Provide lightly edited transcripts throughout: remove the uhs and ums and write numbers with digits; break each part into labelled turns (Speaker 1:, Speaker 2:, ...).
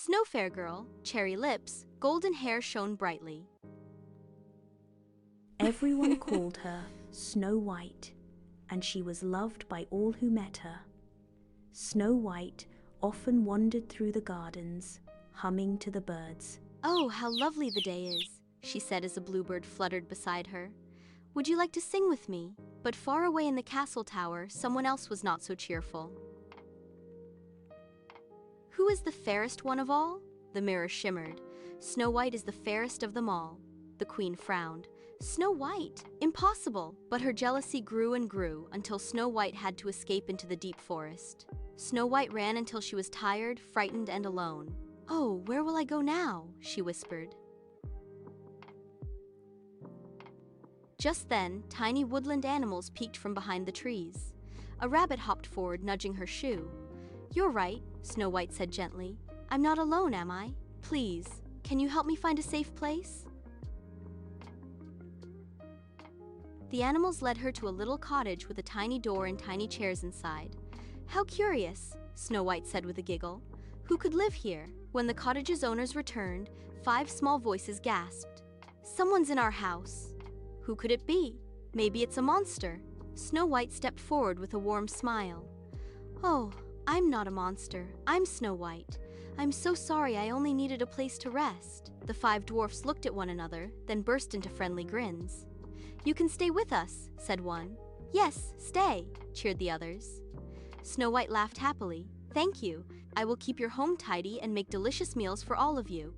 Speaker 1: Snow Fair Girl, cherry lips, golden hair shone brightly.
Speaker 2: Everyone called her Snow White, and she was loved by all who met her. Snow White often wandered through the gardens, humming to the birds.
Speaker 1: "Oh, how lovely the day is," she said as a bluebird fluttered beside her. "Would you like to sing with me?" But far away in the castle tower, someone else was not so cheerful. "Who is the fairest one of all?" The mirror shimmered. "Snow White is the fairest of them all." The queen frowned. "Snow White? Impossible!" But her jealousy grew and grew until Snow White had to escape into the deep forest. Snow White ran until she was tired, frightened, and alone. "Oh, where will I go now?" she whispered. Just then, tiny woodland animals peeked from behind the trees. A rabbit hopped forward, nudging her shoe. "You're right," Snow White said gently. "I'm not alone, am I? Please, can you help me find a safe place?" The animals led her to a little cottage with a tiny door and tiny chairs inside. "How curious," Snow White said with a giggle. "Who could live here?" When the cottage's owners returned, 5 small voices gasped. "Someone's in our house." Who could it be? Maybe it's a monster. Snow White stepped forward with a warm smile. "Oh, I'm not a monster. I'm Snow White. I'm so sorry, I only needed a place to rest." The 5 dwarfs looked at one another, then burst into friendly grins. "You can stay with us," said one. "Yes, stay," cheered the others. Snow White laughed happily. "Thank you. I will keep your home tidy and make delicious meals for all of you."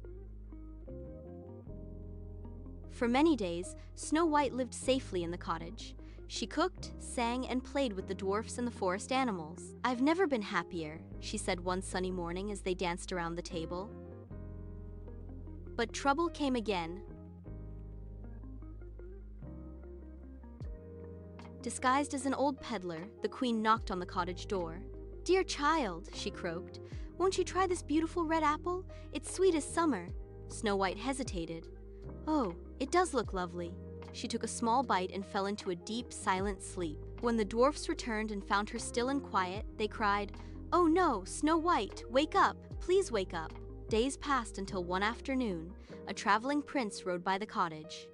Speaker 1: For many days, Snow White lived safely in the cottage. She cooked, sang, and played with the dwarfs and the forest animals. "I've never been happier," she said one sunny morning as they danced around the table. But trouble came again. Disguised as an old peddler, the queen knocked on the cottage door. "Dear child," she croaked, "won't you try this beautiful red apple? It's sweet as summer." Snow White hesitated. "Oh, it does look lovely." She took a small bite and fell into a deep, silent sleep. When the dwarfs returned and found her still and quiet, they cried, "Oh no, Snow White, wake up! Please wake up!" Days passed until one afternoon, a traveling prince rode by the cottage.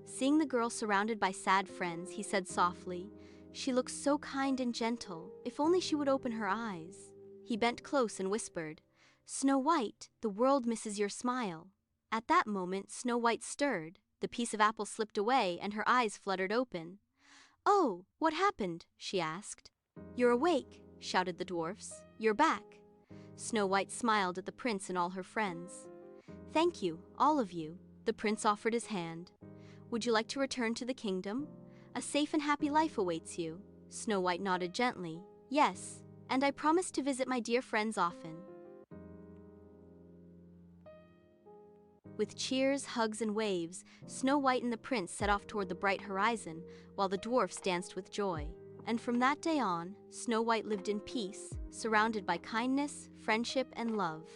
Speaker 1: Seeing the girl surrounded by sad friends, he said softly, "She looks so kind and gentle. If only she would open her eyes." He bent close and whispered, "Snow White, the world misses your smile." At that moment, Snow White stirred. The piece of apple slipped away and her eyes fluttered open. "Oh, what happened?" she asked. "You're awake," shouted the dwarfs. "You're back." Snow White smiled at the prince and all her friends. "Thank you, all of you." The prince offered his hand. "Would you like to return to the kingdom? A safe and happy life awaits you." Snow White nodded gently. "Yes, and I promise to visit my dear friends often." With cheers, hugs, and waves, Snow White and the prince set off toward the bright horizon, while the dwarfs danced with joy. And from that day on, Snow White lived in peace, surrounded by kindness, friendship, and love.